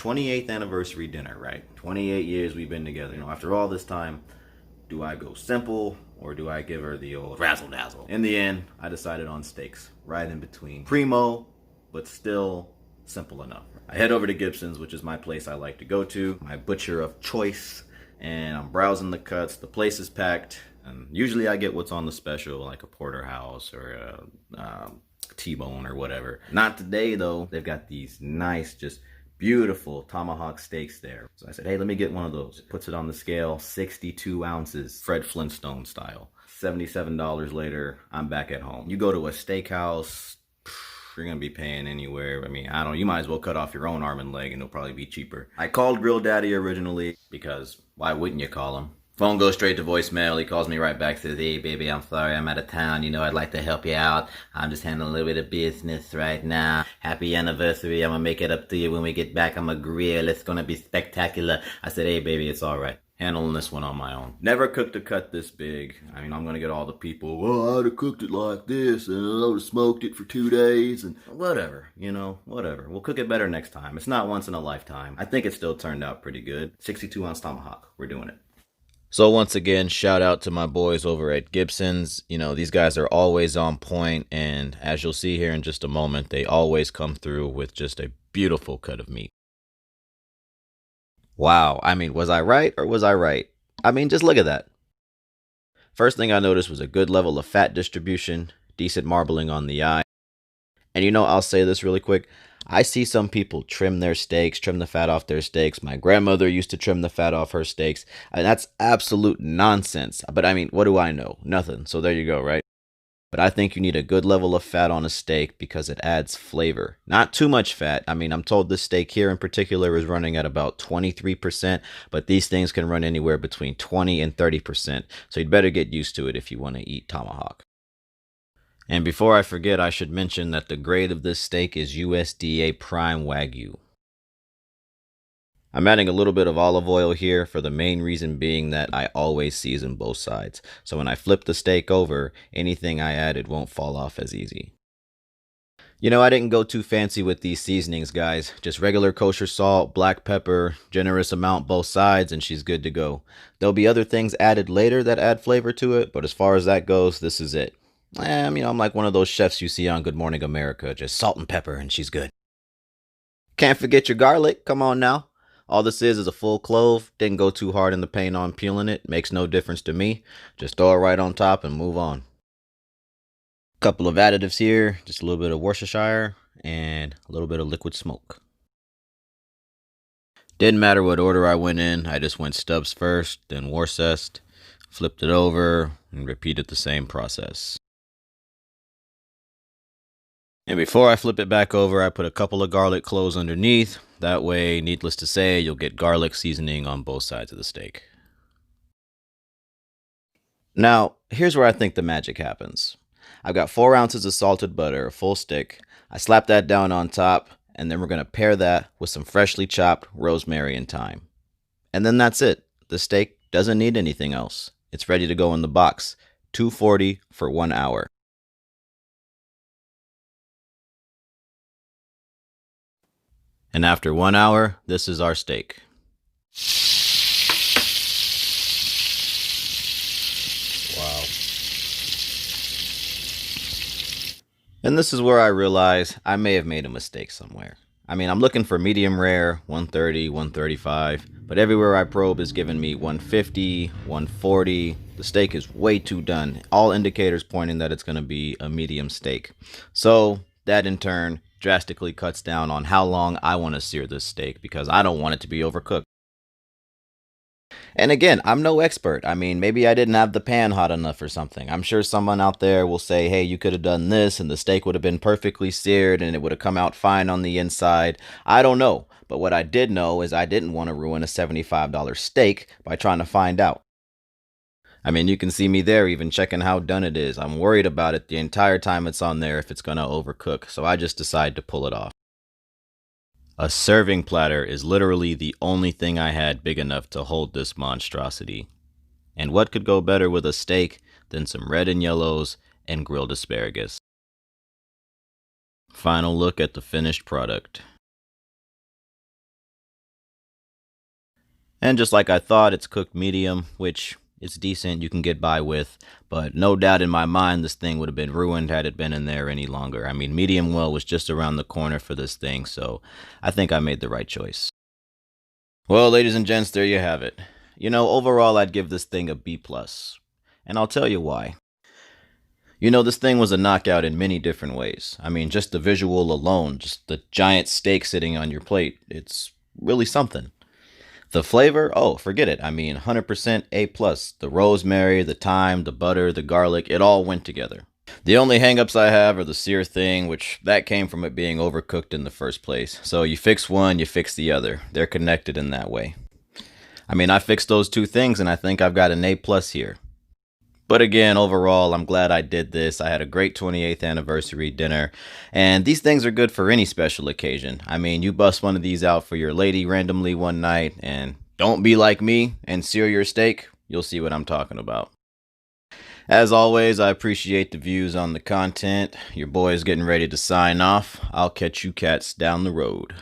28th anniversary dinner, right? 28 years we've been together. After all this time, do I go simple or do I give her the old razzle dazzle? In the end, I decided on steaks, right in between. Primo, but still simple enough. I head over to Gibsons, which is my place I like to go to, my butcher of choice, and I'm browsing the cuts. The place is packed, and usually I get what's on the special, like a porterhouse or a T-bone or whatever. Not today though. They've got these nice, just beautiful tomahawk steaks there. So I said, hey, let me get one of those. Puts it on the scale, 62 ounces, Fred Flintstone style. $77 later, I'm back at home. You go to a steakhouse, you're gonna be paying anywhere. I mean, I don't know, you might as well cut off your own arm and leg and it'll probably be cheaper. I called Grill Daddy originally because why wouldn't you call him? Phone goes straight to voicemail. He calls me right back, says, hey, baby, I'm sorry, I'm out of town. I'd like to help you out. I'm just handling a little bit of business right now. Happy anniversary. I'm gonna make it up to you when we get back. I'm a grill. It's gonna be spectacular. I said, hey, baby, it's all right. Handling this one on my own. Never cooked a cut this big. I mean, I'm gonna get all the people, well, I'd have cooked it like this, and I would have smoked it for 2 days, and whatever, whatever. We'll cook it better next time. It's not once in a lifetime. I think it still turned out pretty good. 62 ounce tomahawk. We're doing it. So once again, shout out to my boys over at Gibsons. These guys are always on point, and as you'll see here in just a moment, they always come through with just a beautiful cut of meat. Wow, I mean, was I right or was I right? I mean, just look at that. First thing I noticed was a good level of fat distribution, decent marbling on the eye. And I'll say this really quick. I see some people trim their steaks, trim the fat off their steaks. My grandmother used to trim the fat off her steaks. And that's absolute nonsense. But I mean, what do I know? Nothing. So there you go, right? But I think you need a good level of fat on a steak because it adds flavor. Not too much fat. I mean, I'm told this steak here in particular is running at about 23%, but these things can run anywhere between 20 and 30%. So you'd better get used to it if you want to eat tomahawk. And before I forget, I should mention that the grade of this steak is USDA Prime Wagyu. I'm adding a little bit of olive oil here for the main reason being that I always season both sides. So when I flip the steak over, anything I added won't fall off as easy. I didn't go too fancy with these seasonings, guys. Just regular kosher salt, black pepper, generous amount both sides, and she's good to go. There'll be other things added later that add flavor to it, but as far as that goes, this is it. I'm like one of those chefs you see on Good Morning America, just salt and pepper and she's good. Can't forget your garlic, come on now. All this is a full clove, didn't go too hard in the paint on peeling it, makes no difference to me. Just throw it right on top and move on. Couple of additives here, just a little bit of Worcestershire and a little bit of liquid smoke. Didn't matter what order I went in, I just went Stubbs first, then Worcester, flipped it over, and repeated the same process. And before I flip it back over, I put a couple of garlic cloves underneath. That way, needless to say, you'll get garlic seasoning on both sides of the steak. Now, here's where I think the magic happens. I've got 4 ounces of salted butter, a full stick. I slap that down on top, and then we're going to pair that with some freshly chopped rosemary and thyme. And then that's it. The steak doesn't need anything else. It's ready to go in the box. $2.40 for 1 hour. And after 1 hour, this is our steak. Wow. And this is where I realize I may have made a mistake somewhere. I mean, I'm looking for medium rare, 130, 135, but everywhere I probe is giving me 150, 140. The steak is way too done. All indicators pointing that it's going to be a medium steak. So that in turn drastically cuts down on how long I want to sear this steak because I don't want it to be overcooked. And again, I'm no expert. I mean, maybe I didn't have the pan hot enough or something. I'm sure someone out there will say, hey, you could have done this and the steak would have been perfectly seared and it would have come out fine on the inside. I don't know. But what I did know is I didn't want to ruin a $75 steak by trying to find out. I mean, you can see me there even checking how done it is. I'm worried about it the entire time it's on there if it's going to overcook. So I just decide to pull it off. A serving platter is literally the only thing I had big enough to hold this monstrosity. And what could go better with a steak than some red and yellows and grilled asparagus? Final look at the finished product. And just like I thought, it's cooked medium, which is decent, you can get by with. But no doubt in my mind, this thing would have been ruined had it been in there any longer. I mean, medium well was just around the corner for this thing, so I think I made the right choice. Well, ladies and gents, there you have it. You know, overall, I'd give this thing a B+. And I'll tell you why. You know, this thing was a knockout in many different ways. I mean, just the visual alone, just the giant steak sitting on your plate, it's really something. The flavor, oh, forget it. I mean, 100% A+. The rosemary, the thyme, the butter, the garlic, it all went together. The only hangups I have are the sear thing, which that came from it being overcooked in the first place. So you fix one, you fix the other. They're connected in that way. I mean, I fixed those two things and I think I've got an A+ here. But again, overall, I'm glad I did this. I had a great 28th anniversary dinner, and these things are good for any special occasion. I mean, you bust one of these out for your lady randomly one night, and don't be like me and sear your steak. You'll see what I'm talking about. As always, I appreciate the views on the content. Your boy is getting ready to sign off. I'll catch you cats down the road.